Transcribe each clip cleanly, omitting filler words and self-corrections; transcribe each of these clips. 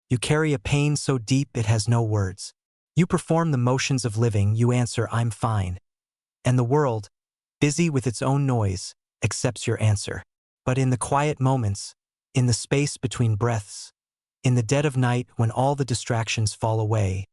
You carry a pain so deep it has no words. You perform the motions of living, you answer, I'm fine. And the world, busy with its own noise, accepts your answer. But in the quiet moments, in the space between breaths, in the dead of night when all the distractions fall away,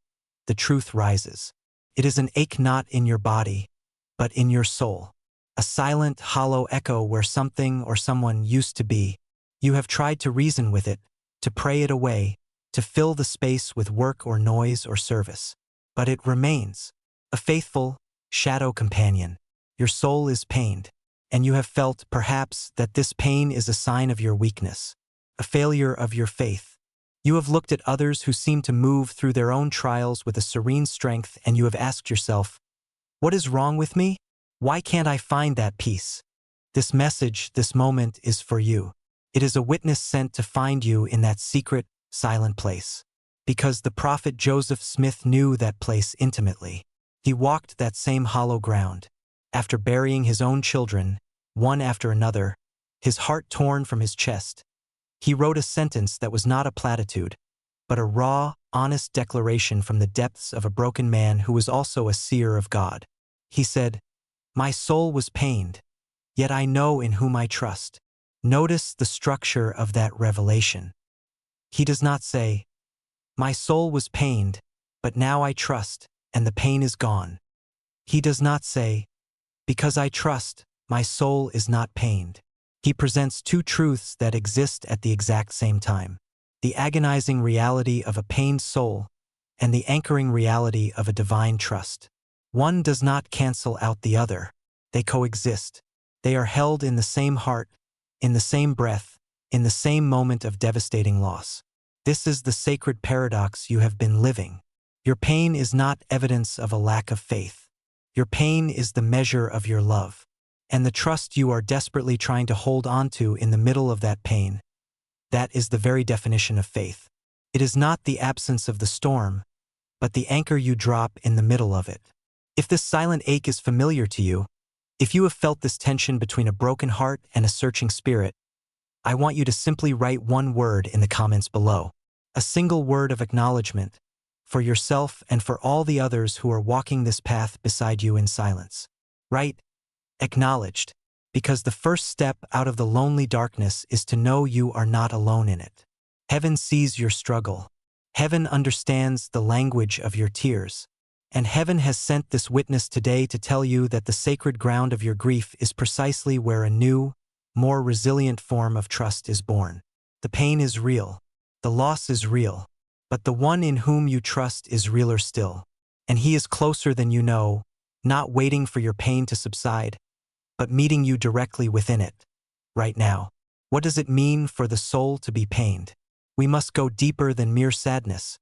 the truth rises. It is an ache not in your body, but in your soul. A silent, hollow echo where something or someone used to be. You have tried to reason with it, to pray it away, to fill the space with work or noise or service. But it remains, a faithful, shadow companion. Your soul is pained, and you have felt, perhaps, that this pain is a sign of your weakness, a failure of your faith. You have looked at others who seem to move through their own trials with a serene strength, and you have asked yourself, what is wrong with me? Why can't I find that peace? This message, this moment is for you. It is a witness sent to find you in that secret, silent place. Because the prophet Joseph Smith knew that place intimately. He walked that same hollow ground. After burying his own children, one after another, his heart torn from his chest, he wrote a sentence that was not a platitude, but a raw, honest declaration from the depths of a broken man who was also a seer of God. He said, my soul was pained, yet I know in whom I trust. Notice the structure of that revelation. He does not say, my soul was pained, but now I trust, and the pain is gone. He does not say, because I trust, my soul is not pained. He presents two truths that exist at the exact same time. The agonizing reality of a pained soul and the anchoring reality of a divine trust. One does not cancel out the other. They coexist. They are held in the same heart, in the same breath, in the same moment of devastating loss. This is the sacred paradox you have been living. Your pain is not evidence of a lack of faith. Your pain is the measure of your love. And the trust you are desperately trying to hold on to in the middle of that pain. That is the very definition of faith. It is not the absence of the storm, but the anchor you drop in the middle of it. If this silent ache is familiar to you, if you have felt this tension between a broken heart and a searching spirit, I want you to simply write one word in the comments below. A single word of acknowledgement, for yourself and for all the others who are walking this path beside you in silence. Write, acknowledged, because the first step out of the lonely darkness is to know you are not alone in it. Heaven sees your struggle. Heaven understands the language of your tears. And heaven has sent this witness today to tell you that the sacred ground of your grief is precisely where a new, more resilient form of trust is born. The pain is real. The loss is real. But the one in whom you trust is realer still. And he is closer than you know, not waiting for your pain to subside, but meeting you directly within it, right now. What does it mean for the soul to be pained? We must go deeper than mere sadness,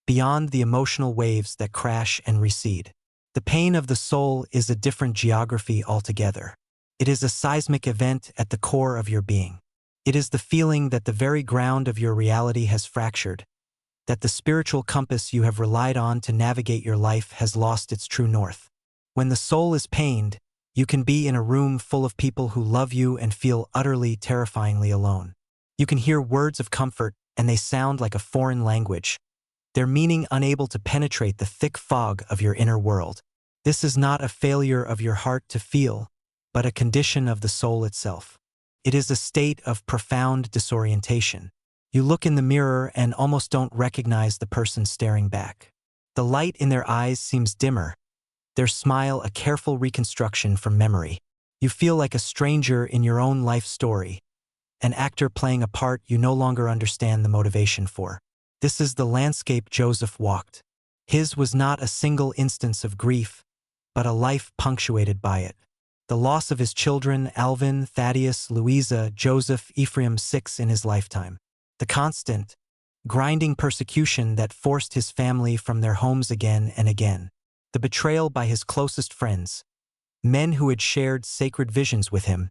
beyond the emotional waves that crash and recede. The pain of the soul is a different geography altogether. It is a seismic event at the core of your being. It is the feeling that the very ground of your reality has fractured, that the spiritual compass you have relied on to navigate your life has lost its true north. When the soul is pained, you can be in a room full of people who love you and feel utterly, terrifyingly alone. You can hear words of comfort, and they sound like a foreign language, their meaning unable to penetrate the thick fog of your inner world. This is not a failure of your heart to feel, but a condition of the soul itself. It is a state of profound disorientation. You look in the mirror and almost don't recognize the person staring back. The light in their eyes seems dimmer, their smile a careful reconstruction from memory. You feel like a stranger in your own life story, an actor playing a part you no longer understand the motivation for. This is the landscape Joseph walked. His was not a single instance of grief, but a life punctuated by it. The loss of his children, Alvin, Thaddeus, Louisa, Joseph, Ephraim, 6 in his lifetime. The constant, grinding persecution that forced his family from their homes again and again. The betrayal by his closest friends, men who had shared sacred visions with him,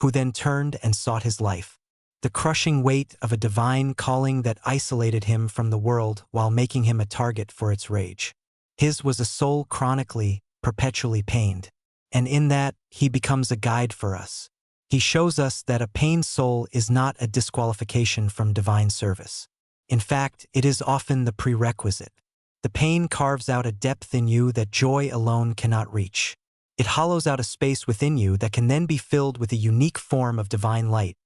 who then turned and sought his life. The crushing weight of a divine calling that isolated him from the world while making him a target for its rage. His was a soul chronically, perpetually pained. And in that, he becomes a guide for us. He shows us that a pained soul is not a disqualification from divine service. In fact, it is often the prerequisite. The pain carves out a depth in you that joy alone cannot reach. It hollows out a space within you that can then be filled with a unique form of divine light,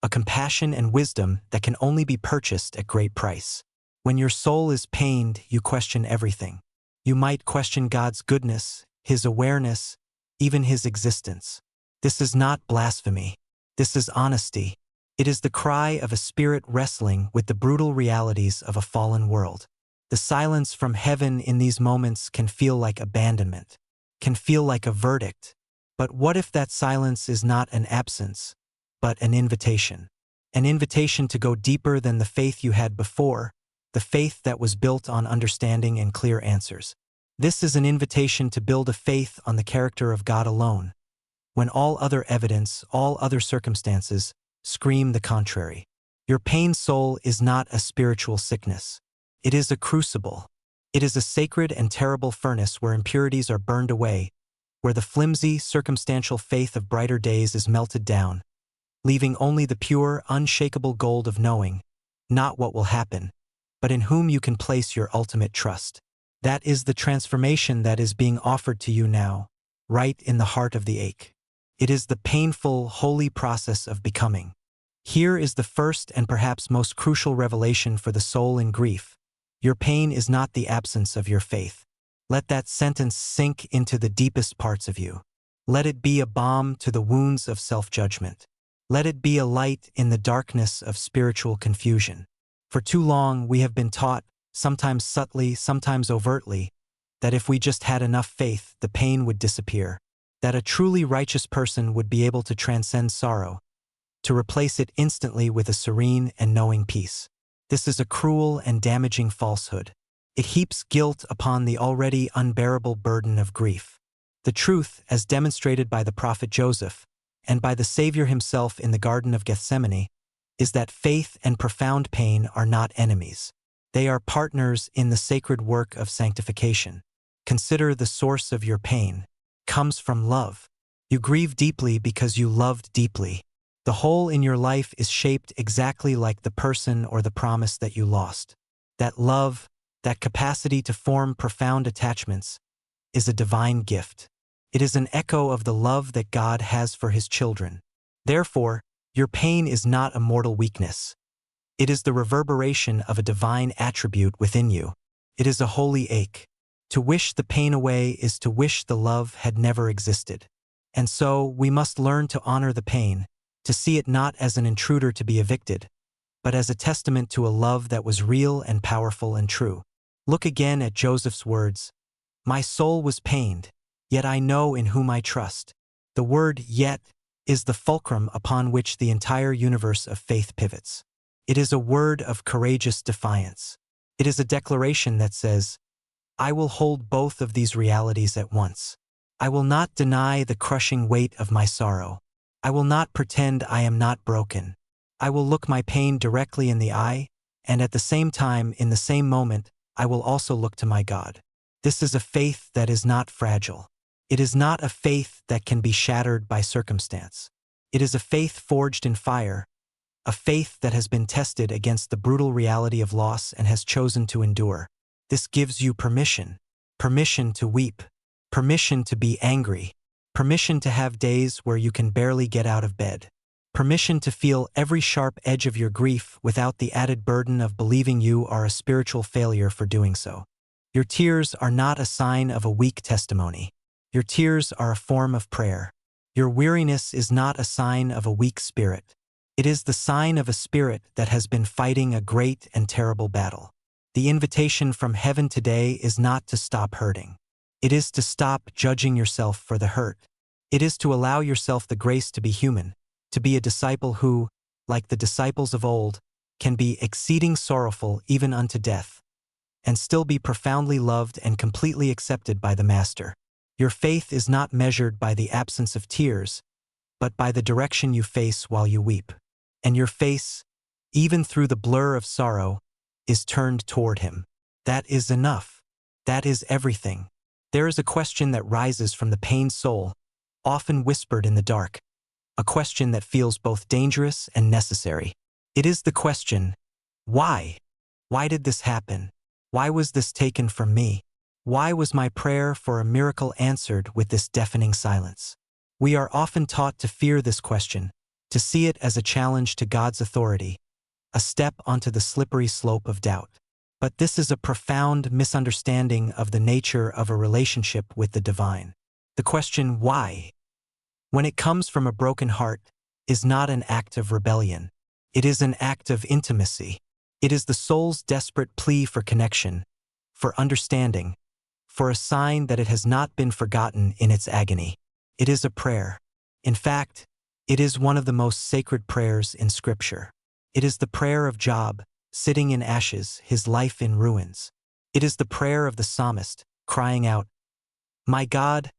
a compassion and wisdom that can only be purchased at great price. When your soul is pained, you question everything. You might question God's goodness, His awareness, even His existence. This is not blasphemy. This is honesty. It is the cry of a spirit wrestling with the brutal realities of a fallen world. The silence from heaven in these moments can feel like abandonment, can feel like a verdict. But what if that silence is not an absence, but an invitation? An invitation to go deeper than the faith you had before, the faith that was built on understanding and clear answers. This is an invitation to build a faith on the character of God alone, when all other evidence, all other circumstances, scream the contrary. Your pained soul is not a spiritual sickness. It is a crucible. It is a sacred and terrible furnace where impurities are burned away, where the flimsy, circumstantial faith of brighter days is melted down, leaving only the pure, unshakable gold of knowing, not what will happen, but in whom you can place your ultimate trust. That is the transformation that is being offered to you now, right in the heart of the ache. It is the painful, holy process of becoming. Here is the first and perhaps most crucial revelation for the soul in grief. Your pain is not the absence of your faith. Let that sentence sink into the deepest parts of you. Let it be a balm to the wounds of self-judgment. Let it be a light in the darkness of spiritual confusion. For too long, we have been taught, sometimes subtly, sometimes overtly, that if we just had enough faith, the pain would disappear, that a truly righteous person would be able to transcend sorrow, to replace it instantly with a serene and knowing peace. This is a cruel and damaging falsehood. It heaps guilt upon the already unbearable burden of grief. The truth, as demonstrated by the prophet Joseph, and by the Savior himself in the Garden of Gethsemane, is that faith and profound pain are not enemies. They are partners in the sacred work of sanctification. Consider the source of your pain. Comes from love. You grieve deeply because you loved deeply. The hole in your life is shaped exactly like the person or the promise that you lost. That love, that capacity to form profound attachments, is a divine gift. It is an echo of the love that God has for His children. Therefore, your pain is not a mortal weakness. It is the reverberation of a divine attribute within you. It is a holy ache. To wish the pain away is to wish the love had never existed. And so, we must learn to honor the pain, to see it not as an intruder to be evicted, but as a testament to a love that was real and powerful and true. Look again at Joseph's words. My soul was pained, yet I know in whom I trust. The word yet is the fulcrum upon which the entire universe of faith pivots. It is a word of courageous defiance. It is a declaration that says, I will hold both of these realities at once. I will not deny the crushing weight of my sorrow. I will not pretend I am not broken. I will look my pain directly in the eye, and at the same time, in the same moment, I will also look to my God. This is a faith that is not fragile. It is not a faith that can be shattered by circumstance. It is a faith forged in fire, a faith that has been tested against the brutal reality of loss and has chosen to endure. This gives you permission. Permission to weep. Permission to be angry. Permission to have days where you can barely get out of bed. Permission to feel every sharp edge of your grief without the added burden of believing you are a spiritual failure for doing so. Your tears are not a sign of a weak testimony. Your tears are a form of prayer. Your weariness is not a sign of a weak spirit. It is the sign of a spirit that has been fighting a great and terrible battle. The invitation from heaven today is not to stop hurting. It is to stop judging yourself for the hurt. It is to allow yourself the grace to be human, to be a disciple who, like the disciples of old, can be exceeding sorrowful even unto death, and still be profoundly loved and completely accepted by the Master. Your faith is not measured by the absence of tears, but by the direction you face while you weep. And your face, even through the blur of sorrow, is turned toward Him. That is enough. That is everything. There is a question that rises from the pained soul, often whispered in the dark, a question that feels both dangerous and necessary. It is the question, why? Why did this happen? Why was this taken from me? Why was my prayer for a miracle answered with this deafening silence? We are often taught to fear this question, to see it as a challenge to God's authority, a step onto the slippery slope of doubt. But this is a profound misunderstanding of the nature of a relationship with the divine. The question, why, when it comes from a broken heart, is not an act of rebellion. It is an act of intimacy. It is the soul's desperate plea for connection, for understanding, for a sign that it has not been forgotten in its agony. It is a prayer. In fact, it is one of the most sacred prayers in Scripture. It is the prayer of Job, sitting in ashes, his life in ruins. It is the prayer of the psalmist, crying out, my God,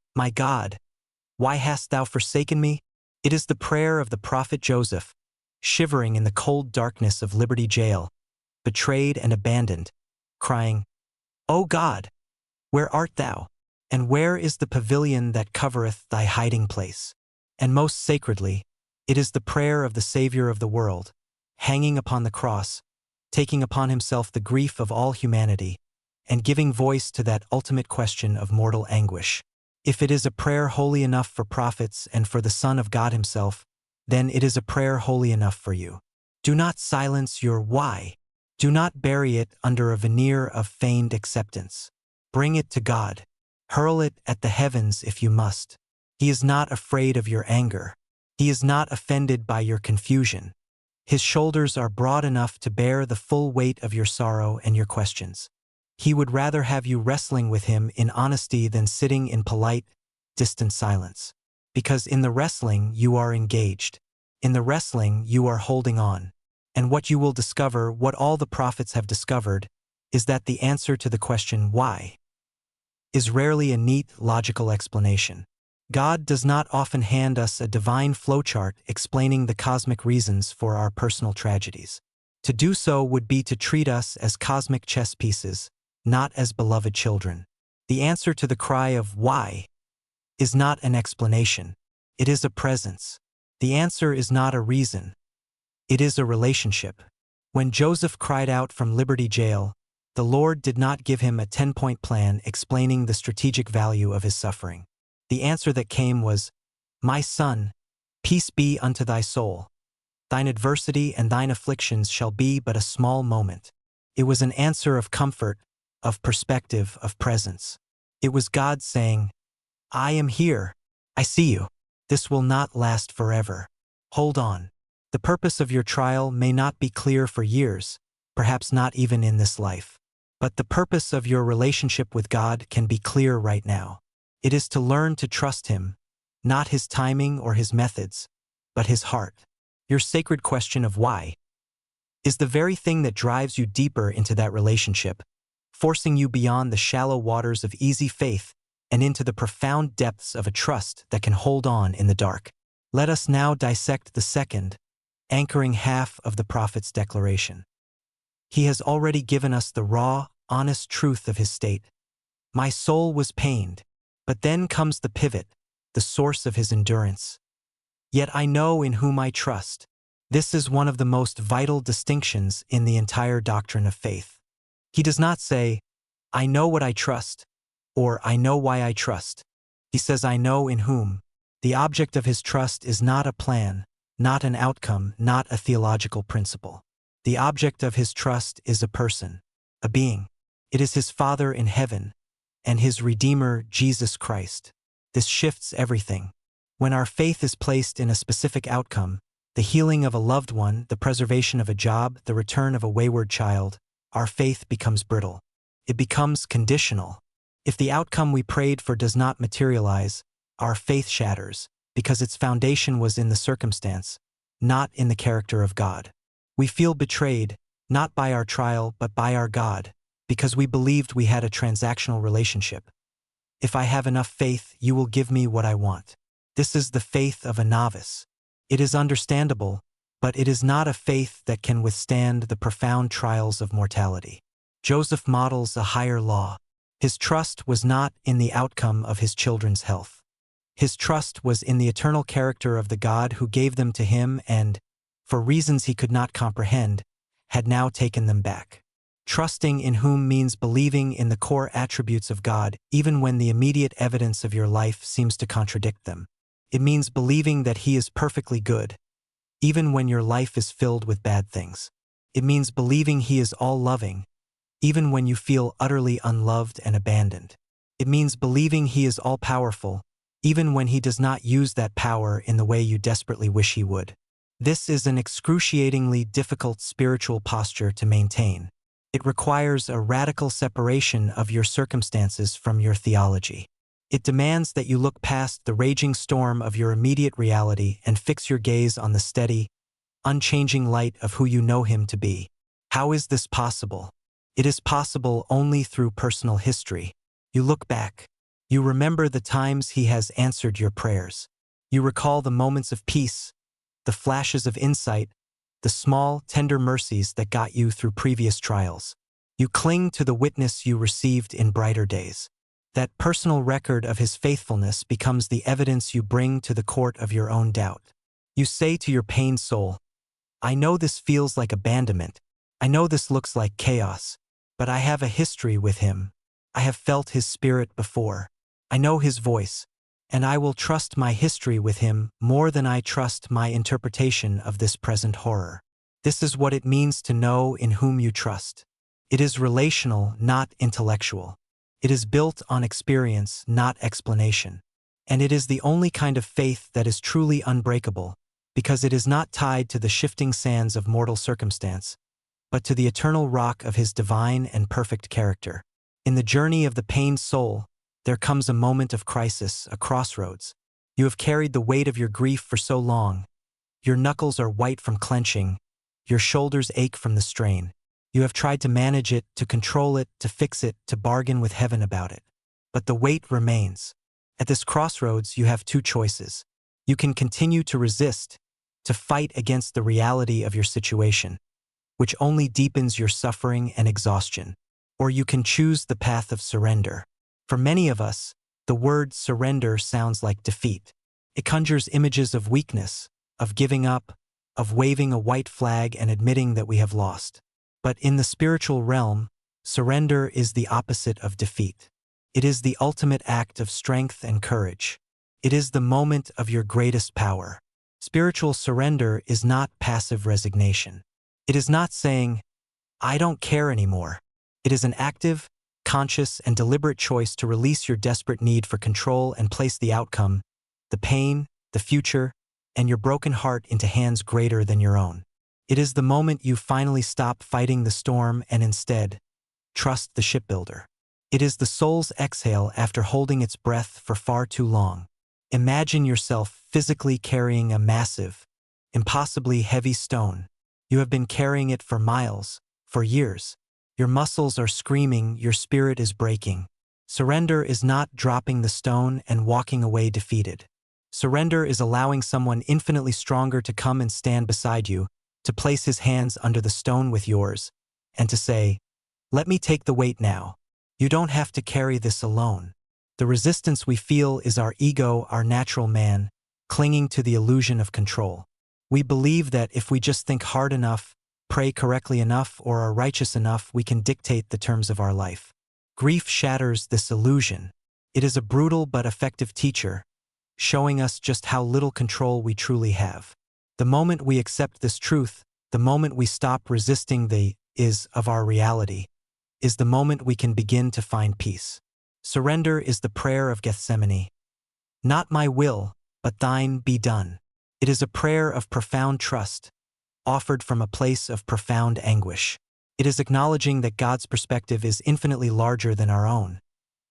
why hast thou forsaken me? It is the prayer of the prophet Joseph, shivering in the cold darkness of Liberty Jail, betrayed and abandoned, crying, O God, where art thou? And where is the pavilion that covereth thy hiding place? And most sacredly, it is the prayer of the Savior of the world, hanging upon the cross, taking upon himself the grief of all humanity, and giving voice to that ultimate question of mortal anguish. If it is a prayer holy enough for prophets and for the Son of God himself, then it is a prayer holy enough for you. Do not silence your why. Do not bury it under a veneer of feigned acceptance. Bring it to God. Hurl it at the heavens if you must. He is not afraid of your anger. He is not offended by your confusion. His shoulders are broad enough to bear the full weight of your sorrow and your questions. He would rather have you wrestling with him in honesty than sitting in polite, distant silence. Because in the wrestling you are engaged. In the wrestling you are holding on. And what you will discover, what all the prophets have discovered, is that the answer to the question why is rarely a neat, logical explanation. God does not often hand us a divine flowchart explaining the cosmic reasons for our personal tragedies. To do so would be to treat us as cosmic chess pieces, not as beloved children. The answer to the cry of why is not an explanation. It is a presence. The answer is not a reason. It is a relationship. When Joseph cried out from Liberty Jail, the Lord did not give him a 10-point plan explaining the strategic value of his suffering. The answer that came was, my son, peace be unto thy soul. Thine adversity and thine afflictions shall be but a small moment. It was an answer of comfort, of perspective, of presence. It was God saying, I am here. I see you. This will not last forever. Hold on. The purpose of your trial may not be clear for years, perhaps not even in this life. But the purpose of your relationship with God can be clear right now. It is to learn to trust him, not his timing or his methods, but his heart. Your sacred question of why is the very thing that drives you deeper into that relationship, forcing you beyond the shallow waters of easy faith and into the profound depths of a trust that can hold on in the dark. Let us now dissect the second, anchoring half of the prophet's declaration. He has already given us the raw, honest truth of his state. My soul was pained. But then comes the pivot, the source of his endurance. Yet I know in whom I trust. This is one of the most vital distinctions in the entire doctrine of faith. He does not say, I know what I trust, or I know why I trust. He says, I know in whom. The object of his trust is not a plan, not an outcome, not a theological principle. The object of his trust is a person, a being. It is his Father in heaven, and his Redeemer, Jesus Christ. This shifts everything. When our faith is placed in a specific outcome, the healing of a loved one, the preservation of a job, the return of a wayward child, our faith becomes brittle. It becomes conditional. If the outcome we prayed for does not materialize, our faith shatters, because its foundation was in the circumstance, not in the character of God. We feel betrayed, not by our trial but by our God, because we believed we had a transactional relationship. If I have enough faith, you will give me what I want. This is the faith of a novice. It is understandable, but it is not a faith that can withstand the profound trials of mortality. Joseph models a higher law. His trust was not in the outcome of his children's health. His trust was in the eternal character of the God who gave them to him and, for reasons he could not comprehend, had now taken them back. Trusting in whom means believing in the core attributes of God, even when the immediate evidence of your life seems to contradict them. It means believing that He is perfectly good, even when your life is filled with bad things. It means believing He is all-loving, even when you feel utterly unloved and abandoned. It means believing He is all-powerful, even when He does not use that power in the way you desperately wish He would. This is an excruciatingly difficult spiritual posture to maintain. It requires a radical separation of your circumstances from your theology. It demands that you look past the raging storm of your immediate reality and fix your gaze on the steady, unchanging light of who you know Him to be. How is this possible? It is possible only through personal history. You look back. You remember the times He has answered your prayers. You recall the moments of peace, the flashes of insight, the small, tender mercies that got you through previous trials. You cling to the witness you received in brighter days. That personal record of His faithfulness becomes the evidence you bring to the court of your own doubt. You say to your pained soul, I know this feels like abandonment. I know this looks like chaos, but I have a history with Him. I have felt His Spirit before. I know His voice, and I will trust my history with Him more than I trust my interpretation of this present horror. This is what it means to know in whom you trust. It is relational, not intellectual. It is built on experience, not explanation. And it is the only kind of faith that is truly unbreakable, because it is not tied to the shifting sands of mortal circumstance, but to the eternal rock of His divine and perfect character. In the journey of the pained soul, there comes a moment of crisis, a crossroads. You have carried the weight of your grief for so long. Your knuckles are white from clenching. Your shoulders ache from the strain. You have tried to manage it, to control it, to fix it, to bargain with heaven about it. But the weight remains. At this crossroads, you have two choices. You can continue to resist, to fight against the reality of your situation, which only deepens your suffering and exhaustion. Or you can choose the path of surrender. For many of us, the word surrender sounds like defeat. It conjures images of weakness, of giving up, of waving a white flag and admitting that we have lost. But in the spiritual realm, surrender is the opposite of defeat. It is the ultimate act of strength and courage. It is the moment of your greatest power. Spiritual surrender is not passive resignation. It is not saying, I don't care anymore. It is an active, conscious, and deliberate choice to release your desperate need for control and place the outcome, the pain, the future, and your broken heart into hands greater than your own. It is the moment you finally stop fighting the storm and instead trust the shipbuilder. It is the soul's exhale after holding its breath for far too long. Imagine yourself physically carrying a massive, impossibly heavy stone. You have been carrying it for miles, for years. Your muscles are screaming, your spirit is breaking. Surrender is not dropping the stone and walking away defeated. Surrender is allowing someone infinitely stronger to come and stand beside you, to place his hands under the stone with yours, and to say, let me take the weight now. You don't have to carry this alone. The resistance we feel is our ego, our natural man, clinging to the illusion of control. We believe that if we just think hard enough, pray correctly enough, or are righteous enough, we can dictate the terms of our life. Grief shatters this illusion. It is a brutal but effective teacher, showing us just how little control we truly have. The moment we accept this truth, the moment we stop resisting the is of our reality, is the moment we can begin to find peace. Surrender is the prayer of Gethsemane. Not my will, but thine be done. It is a prayer of profound trust, offered from a place of profound anguish. It is acknowledging that God's perspective is infinitely larger than our own,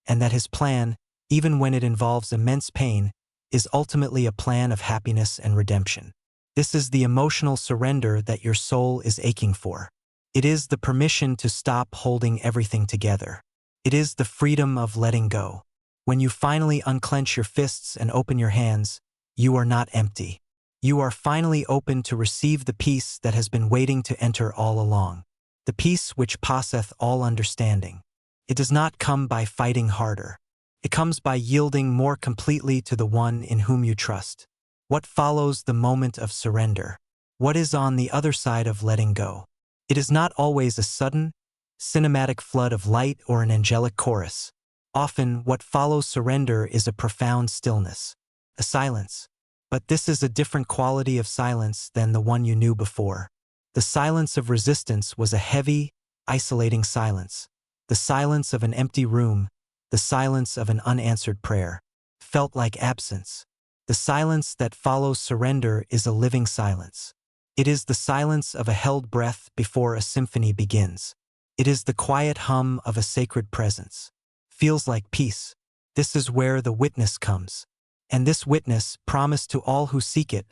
and that His plan, even when it involves immense pain, is ultimately a plan of happiness and redemption. This is the emotional surrender that your soul is aching for. It is the permission to stop holding everything together. It is the freedom of letting go. When you finally unclench your fists and open your hands, you are not empty. You are finally open to receive the peace that has been waiting to enter all along. The peace which passeth all understanding. It does not come by fighting harder. It comes by yielding more completely to the one in whom you trust. What follows the moment of surrender? What is on the other side of letting go? It is not always a sudden, cinematic flood of light, or an angelic chorus. Often, what follows surrender is a profound stillness, a silence. But this is a different quality of silence than the one you knew before. The silence of resistance was a heavy, isolating silence. The silence of an empty room, the silence of an unanswered prayer, felt like absence. The silence that follows surrender is a living silence. It is the silence of a held breath before a symphony begins. It is the quiet hum of a sacred presence. Feels like peace. This is where the witness comes. And this witness, promised to all who seek it,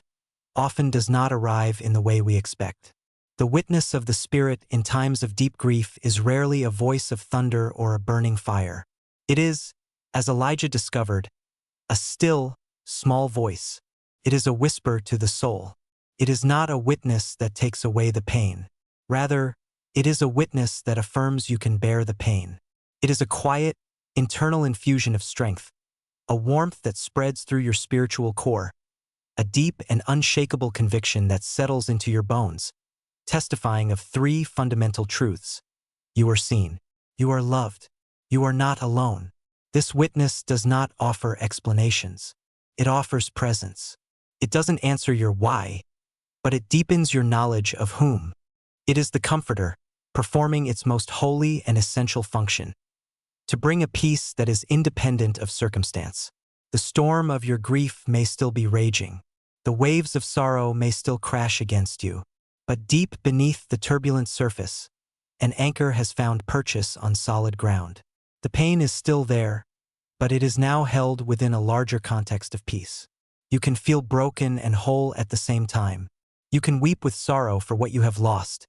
often does not arrive in the way we expect. The witness of the Spirit in times of deep grief is rarely a voice of thunder or a burning fire. It is, as Elijah discovered, a still, small voice. It is a whisper to the soul. It is not a witness that takes away the pain. Rather, it is a witness that affirms you can bear the pain. It is a quiet, internal infusion of strength, a warmth that spreads through your spiritual core, a deep and unshakable conviction that settles into your bones, testifying of three fundamental truths. You are seen. You are loved. You are not alone. This witness does not offer explanations. It offers presence. It doesn't answer your why, but it deepens your knowledge of whom. It is the comforter, performing its most holy and essential function, to bring a peace that is independent of circumstance. The storm of your grief may still be raging. The waves of sorrow may still crash against you. But deep beneath the turbulent surface, an anchor has found purchase on solid ground. The pain is still there, but it is now held within a larger context of peace. You can feel broken and whole at the same time. You can weep with sorrow for what you have lost,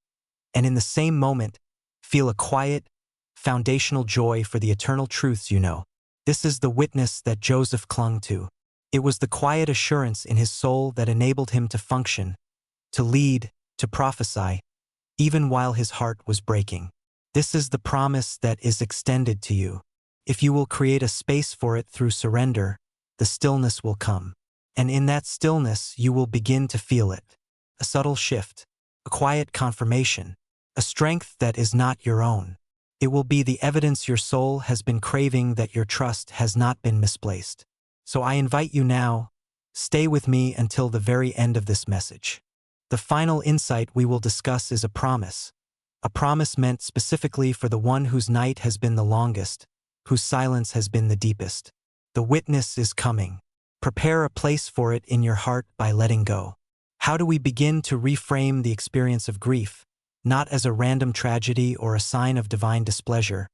and in the same moment, feel a quiet, foundational joy for the eternal truths you know. This is the witness that Joseph clung to. It was the quiet assurance in his soul that enabled him to function, to lead, to prophesy, even while his heart was breaking. This is the promise that is extended to you. If you will create a space for it through surrender, the stillness will come. And in that stillness, you will begin to feel it. A subtle shift, a quiet confirmation, a strength that is not your own. It will be the evidence your soul has been craving that your trust has not been misplaced. So I invite you now, stay with me until the very end of this message. The final insight we will discuss is a promise meant specifically for the one whose night has been the longest, whose silence has been the deepest. The witness is coming. Prepare a place for it in your heart by letting go. How do we begin to reframe the experience of grief, not as a random tragedy or a sign of divine displeasure,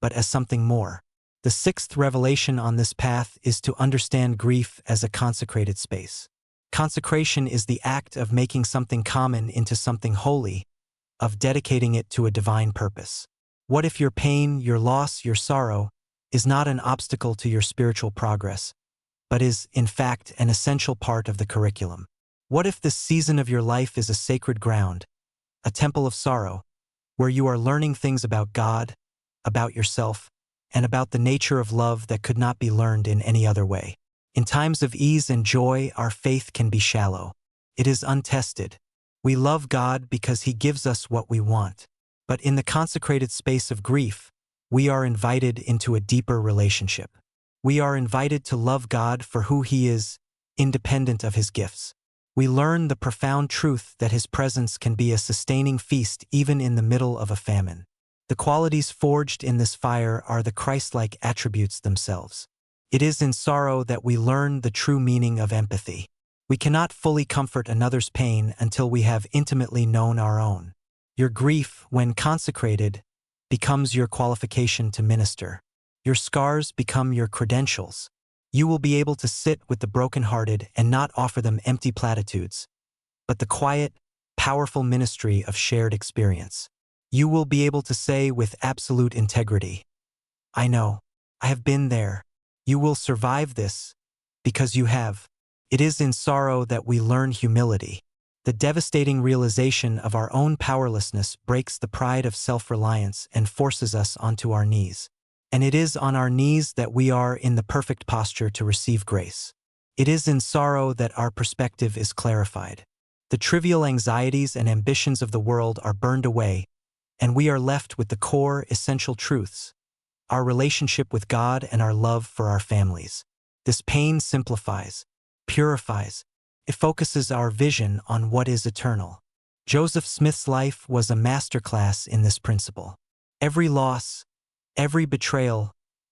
but as something more? The sixth revelation on this path is to understand grief as a consecrated space. Consecration is the act of making something common into something holy, of dedicating it to a divine purpose. What if your pain, your loss, your sorrow is not an obstacle to your spiritual progress, but is, in fact, an essential part of the curriculum? What if this season of your life is a sacred ground, a temple of sorrow, where you are learning things about God, about yourself, and about the nature of love that could not be learned in any other way? In times of ease and joy, our faith can be shallow. It is untested. We love God because He gives us what we want. But in the consecrated space of grief, we are invited into a deeper relationship. We are invited to love God for who He is, independent of His gifts. We learn the profound truth that His presence can be a sustaining feast even in the middle of a famine. The qualities forged in this fire are the Christ-like attributes themselves. It is in sorrow that we learn the true meaning of empathy. We cannot fully comfort another's pain until we have intimately known our own. Your grief, when consecrated, becomes your qualification to minister. Your scars become your credentials. You will be able to sit with the brokenhearted and not offer them empty platitudes, but the quiet, powerful ministry of shared experience. You will be able to say with absolute integrity, "I know, I have been there. You will survive this, because you have." It is in sorrow that we learn humility. The devastating realization of our own powerlessness breaks the pride of self-reliance and forces us onto our knees. And it is on our knees that we are in the perfect posture to receive grace. It is in sorrow that our perspective is clarified. The trivial anxieties and ambitions of the world are burned away, and we are left with the core, essential truths: our relationship with God and our love for our families. This pain simplifies, purifies. It focuses our vision on what is eternal. Joseph Smith's life was a masterclass in this principle. Every loss, every betrayal,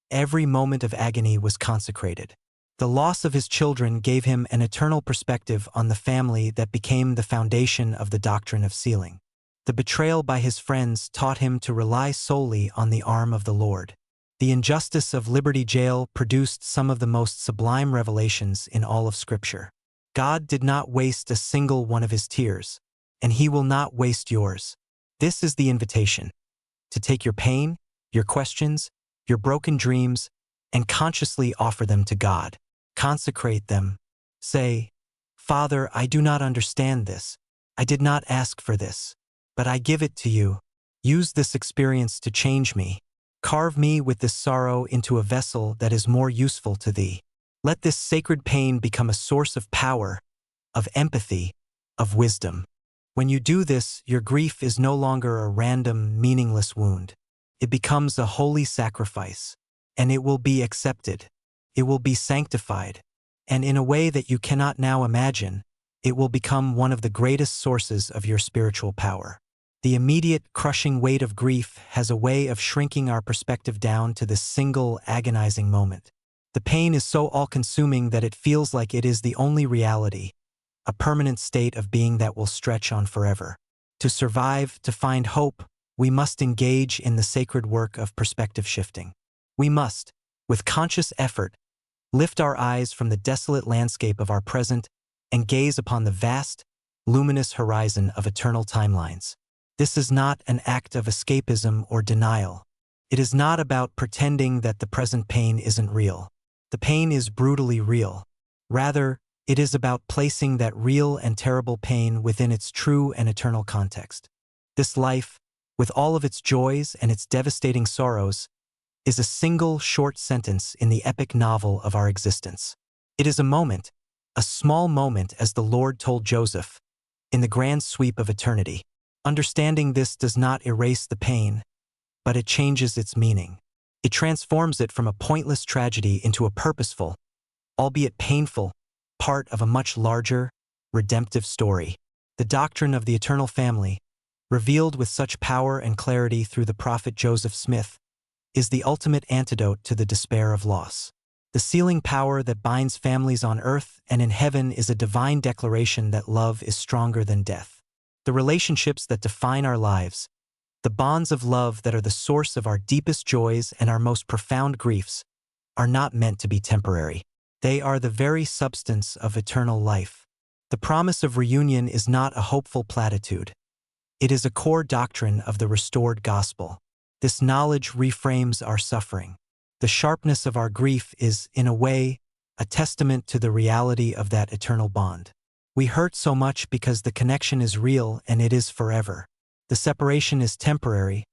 every moment of agony was consecrated. The loss of his children gave him an eternal perspective on the family that became the foundation of the doctrine of sealing. The betrayal by his friends taught him to rely solely on the arm of the Lord. The injustice of Liberty Jail produced some of the most sublime revelations in all of Scripture. God did not waste a single one of his tears, and he will not waste yours. This is the invitation: to take your pain, your questions, your broken dreams, and consciously offer them to God. Consecrate them. Say, "Father, I do not understand this. I did not ask for this, but I give it to you. Use this experience to change me. Carve me with this sorrow into a vessel that is more useful to thee. Let this sacred pain become a source of power, of empathy, of wisdom." When you do this, your grief is no longer a random, meaningless wound. It becomes a holy sacrifice, and it will be accepted. It will be sanctified, and in a way that you cannot now imagine, it will become one of the greatest sources of your spiritual power. The immediate, crushing weight of grief has a way of shrinking our perspective down to this single, agonizing moment. The pain is so all-consuming that it feels like it is the only reality, a permanent state of being that will stretch on forever. To survive, to find hope, we must engage in the sacred work of perspective shifting. We must, with conscious effort, lift our eyes from the desolate landscape of our present and gaze upon the vast, luminous horizon of eternal timelines. This is not an act of escapism or denial. It is not about pretending that the present pain isn't real. The pain is brutally real. Rather, it is about placing that real and terrible pain within its true and eternal context. This life, with all of its joys and its devastating sorrows, is a single short sentence in the epic novel of our existence. It is a moment, a small moment, as the Lord told Joseph, in the grand sweep of eternity. Understanding this does not erase the pain, but it changes its meaning. It transforms it from a pointless tragedy into a purposeful, albeit painful, part of a much larger, redemptive story. The doctrine of the eternal family, revealed with such power and clarity through the prophet Joseph Smith, is the ultimate antidote to the despair of loss. The sealing power that binds families on earth and in heaven is a divine declaration that love is stronger than death. The relationships that define our lives, the bonds of love that are the source of our deepest joys and our most profound griefs, are not meant to be temporary. They are the very substance of eternal life. The promise of reunion is not a hopeful platitude. It is a core doctrine of the restored gospel. This knowledge reframes our suffering. The sharpness of our grief is, in a way, a testament to the reality of that eternal bond. We hurt so much because the connection is real and it is forever. The separation is temporary,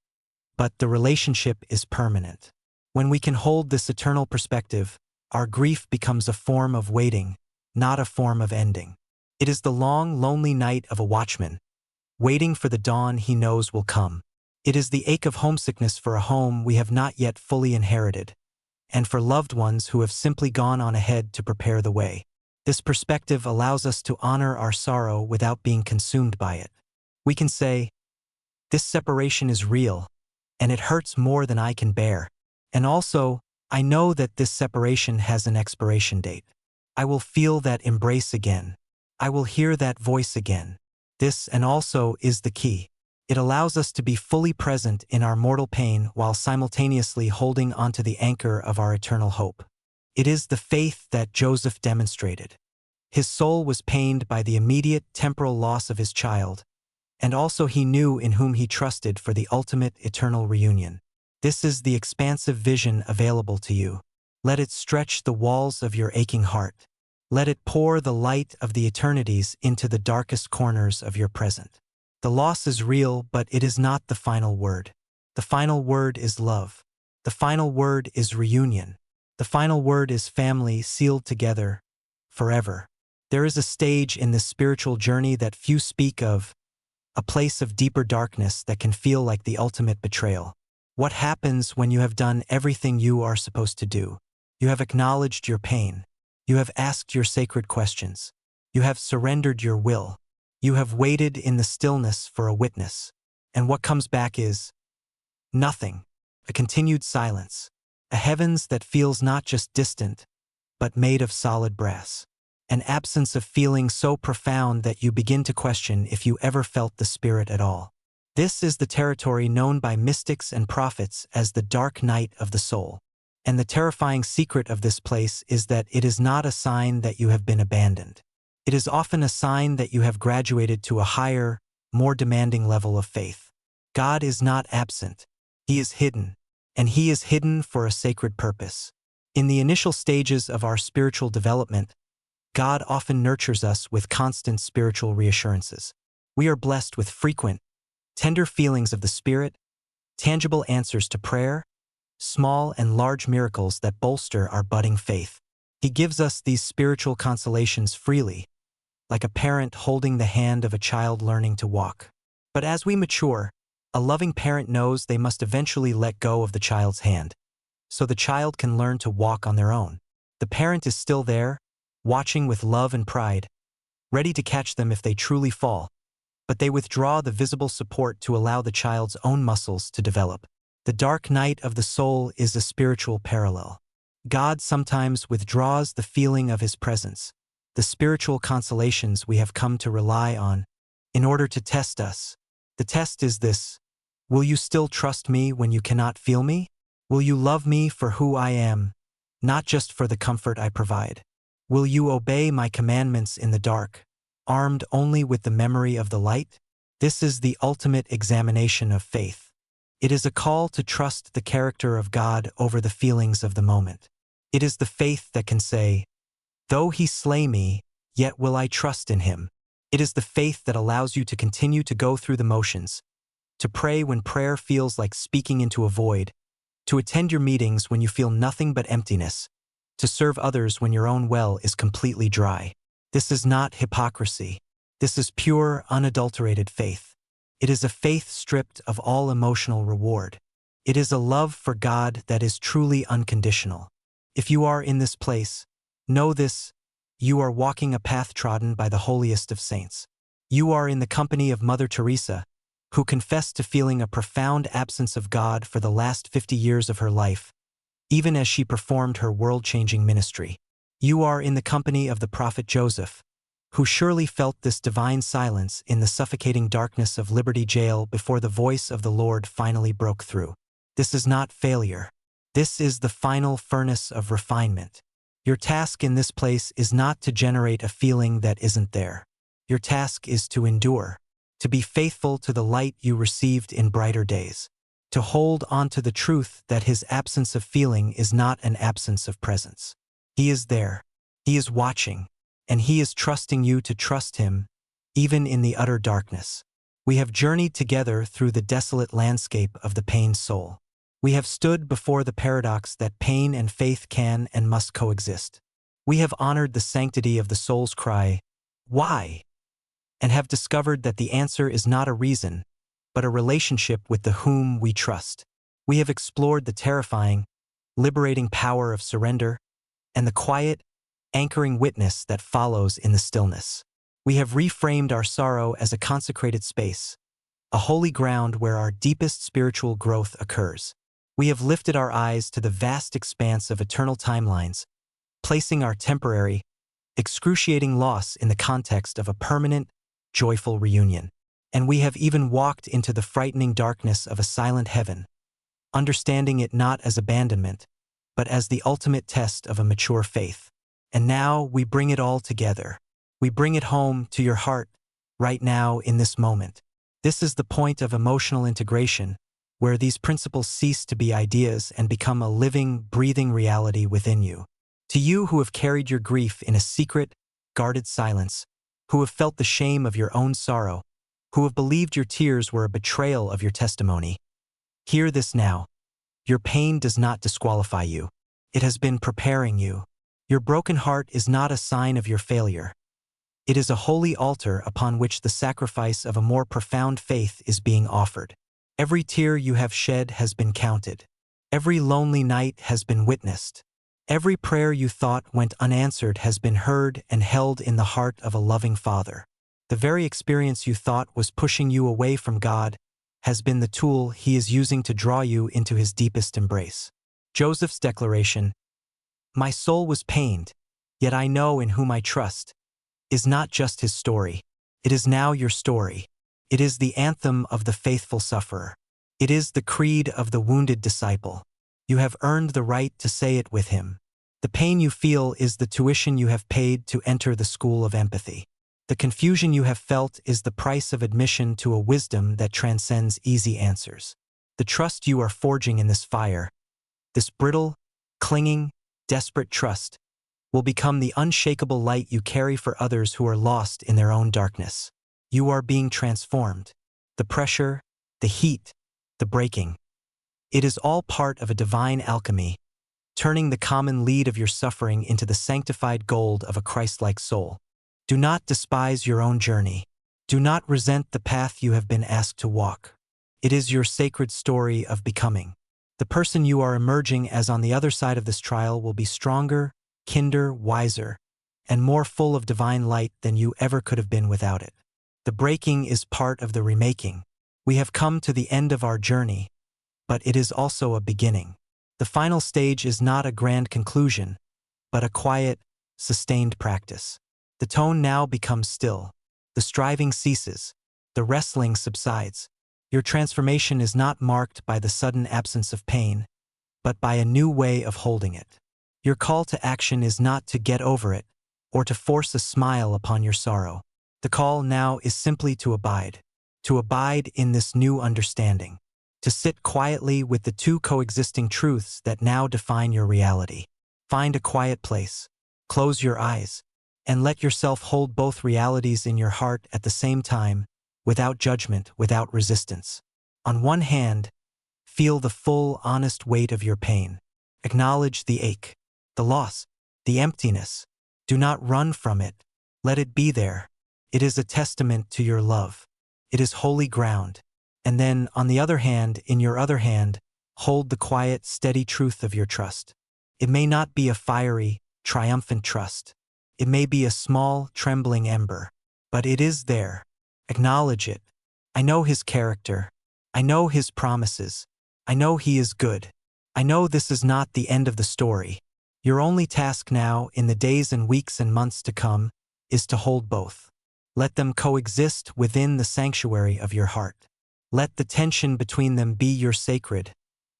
but the relationship is permanent. When we can hold this eternal perspective, our grief becomes a form of waiting, not a form of ending. It is the long, lonely night of a watchman, waiting for the dawn he knows will come. It is the ache of homesickness for a home we have not yet fully inherited, and for loved ones who have simply gone on ahead to prepare the way. This perspective allows us to honor our sorrow without being consumed by it. We can say, "This separation is real, and it hurts more than I can bear. And also, I know that this separation has an expiration date. I will feel that embrace again. I will hear that voice again." This and also is the key. It allows us to be fully present in our mortal pain while simultaneously holding onto the anchor of our eternal hope. It is the faith that Joseph demonstrated. His soul was pained by the immediate temporal loss of his child, and also he knew in whom he trusted for the ultimate eternal reunion. This is the expansive vision available to you. Let it stretch the walls of your aching heart. Let it pour the light of the eternities into the darkest corners of your present. The loss is real, but it is not the final word. The final word is love. The final word is reunion. The final word is family sealed together forever. There is a stage in this spiritual journey that few speak of, a place of deeper darkness that can feel like the ultimate betrayal. What happens when you have done everything you are supposed to do? You have acknowledged your pain. You have asked your sacred questions. You have surrendered your will. You have waited in the stillness for a witness. And what comes back is nothing, a continued silence, a heavens that feels not just distant, but made of solid brass. An absence of feeling so profound that you begin to question if you ever felt the spirit at all. This is the territory known by mystics and prophets as the dark night of the soul. And the terrifying secret of this place is that it is not a sign that you have been abandoned. It is often a sign that you have graduated to a higher, more demanding level of faith. God is not absent. He is hidden, and He is hidden for a sacred purpose. In the initial stages of our spiritual development, God often nurtures us with constant spiritual reassurances. We are blessed with frequent, tender feelings of the Spirit, tangible answers to prayer, small and large miracles that bolster our budding faith. He gives us these spiritual consolations freely, like a parent holding the hand of a child learning to walk. But as we mature, a loving parent knows they must eventually let go of the child's hand, so the child can learn to walk on their own. The parent is still there, watching with love and pride, ready to catch them if they truly fall, but they withdraw the visible support to allow the child's own muscles to develop. The dark night of the soul is a spiritual parallel. God sometimes withdraws the feeling of His presence, the spiritual consolations we have come to rely on, in order to test us. The test is this: will you still trust me when you cannot feel me? Will you love me for who I am, not just for the comfort I provide? Will you obey my commandments in the dark, armed only with the memory of the light? This is the ultimate examination of faith. It is a call to trust the character of God over the feelings of the moment. It is the faith that can say, "Though He slay me, yet will I trust in Him." It is the faith that allows you to continue to go through the motions, to pray when prayer feels like speaking into a void, to attend your meetings when you feel nothing but emptiness, to serve others when your own well is completely dry. This is not hypocrisy. This is pure, unadulterated faith. It is a faith stripped of all emotional reward. It is a love for God that is truly unconditional. If you are in this place, know this: you are walking a path trodden by the holiest of saints. You are in the company of Mother Teresa, who confessed to feeling a profound absence of God for the last 50 years of her life, even as she performed her world-changing ministry. You are in the company of the prophet Joseph, who surely felt this divine silence in the suffocating darkness of Liberty Jail before the voice of the Lord finally broke through. This is not failure. This is the final furnace of refinement. Your task in this place is not to generate a feeling that isn't there. Your task is to endure, to be faithful to the light you received in brighter days, to hold on to the truth that His absence of feeling is not an absence of presence. He is there. He is watching. And He is trusting you to trust Him, even in the utter darkness. We have journeyed together through the desolate landscape of the pained soul. We have stood before the paradox that pain and faith can and must coexist. We have honored the sanctity of the soul's cry, "Why?" and have discovered that the answer is not a reason, but a relationship with the whom we trust. We have explored the terrifying, liberating power of surrender and the quiet, anchoring witness that follows in the stillness. We have reframed our sorrow as a consecrated space, a holy ground where our deepest spiritual growth occurs. We have lifted our eyes to the vast expanse of eternal timelines, placing our temporary, excruciating loss in the context of a permanent, joyful reunion. And we have even walked into the frightening darkness of a silent heaven, understanding it not as abandonment, but as the ultimate test of a mature faith. And now we bring it all together. We bring it home to your heart, right now in this moment. This is the point of emotional integration, where these principles cease to be ideas and become a living, breathing reality within you. To you who have carried your grief in a secret, guarded silence, who have felt the shame of your own sorrow, who have believed your tears were a betrayal of your testimony, hear this now. Your pain does not disqualify you. It has been preparing you. Your broken heart is not a sign of your failure. It is a holy altar upon which the sacrifice of a more profound faith is being offered. Every tear you have shed has been counted. Every lonely night has been witnessed. Every prayer you thought went unanswered has been heard and held in the heart of a loving Father. The very experience you thought was pushing you away from God has been the tool He is using to draw you into His deepest embrace. Joseph's declaration, "My soul was pained, yet I know in whom I trust," is not just his story. It is now your story. It is the anthem of the faithful sufferer. It is the creed of the wounded disciple. You have earned the right to say it with him. The pain you feel is the tuition you have paid to enter the school of empathy. The confusion you have felt is the price of admission to a wisdom that transcends easy answers. The trust you are forging in this fire, this brittle, clinging, desperate trust, will become the unshakable light you carry for others who are lost in their own darkness. You are being transformed. The pressure, the heat, the breaking. It is all part of a divine alchemy, turning the common lead of your suffering into the sanctified gold of a Christ-like soul. Do not despise your own journey. Do not resent the path you have been asked to walk. It is your sacred story of becoming. The person you are emerging as on the other side of this trial will be stronger, kinder, wiser, and more full of divine light than you ever could have been without it. The breaking is part of the remaking. We have come to the end of our journey, but it is also a beginning. The final stage is not a grand conclusion, but a quiet, sustained practice. The tone now becomes still. The striving ceases. The wrestling subsides. Your transformation is not marked by the sudden absence of pain, but by a new way of holding it. Your call to action is not to get over it, or to force a smile upon your sorrow. The call now is simply to abide in this new understanding, to sit quietly with the two coexisting truths that now define your reality. Find a quiet place, close your eyes, and let yourself hold both realities in your heart at the same time, without judgment, without resistance. On one hand, feel the full, honest weight of your pain. Acknowledge the ache, the loss, the emptiness. Do not run from it. Let it be there. It is a testament to your love. It is holy ground. And then, on the other hand, in your other hand, hold the quiet, steady truth of your trust. It may not be a fiery, triumphant trust. It may be a small, trembling ember, but it is there. Acknowledge it. I know His character. I know His promises. I know He is good. I know this is not the end of the story. Your only task now, in the days and weeks and months to come, is to hold both. Let them coexist within the sanctuary of your heart. Let the tension between them be your sacred,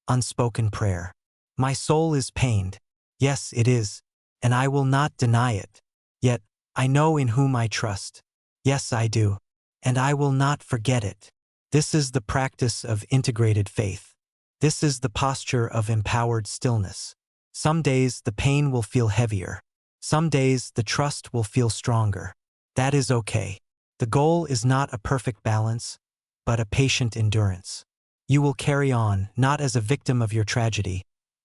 unspoken prayer. My soul is pained. Yes, it is, and I will not deny it. Yet, I know in whom I trust. Yes, I do, and I will not forget it. This is the practice of integrated faith. This is the posture of empowered stillness. Some days the pain will feel heavier. Some days the trust will feel stronger. That is okay. The goal is not a perfect balance, but a patient endurance. You will carry on, not as a victim of your tragedy,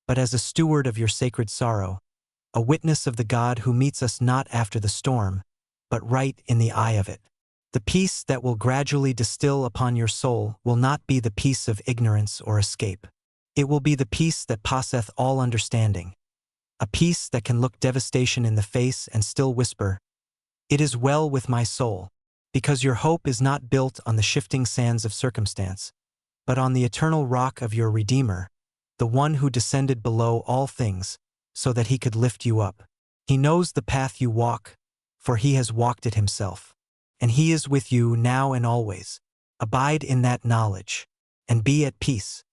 but as a steward of your sacred sorrow, a witness of the God who meets us not after the storm, but right in the eye of it. The peace that will gradually distill upon your soul will not be the peace of ignorance or escape. It will be the peace that passeth all understanding, a peace that can look devastation in the face and still whisper, "It is well with my soul," because your hope is not built on the shifting sands of circumstance, but on the eternal rock of your Redeemer, the one who descended below all things, so that He could lift you up. He knows the path you walk, for He has walked it Himself. And He is with you now and always. Abide in that knowledge, and be at peace.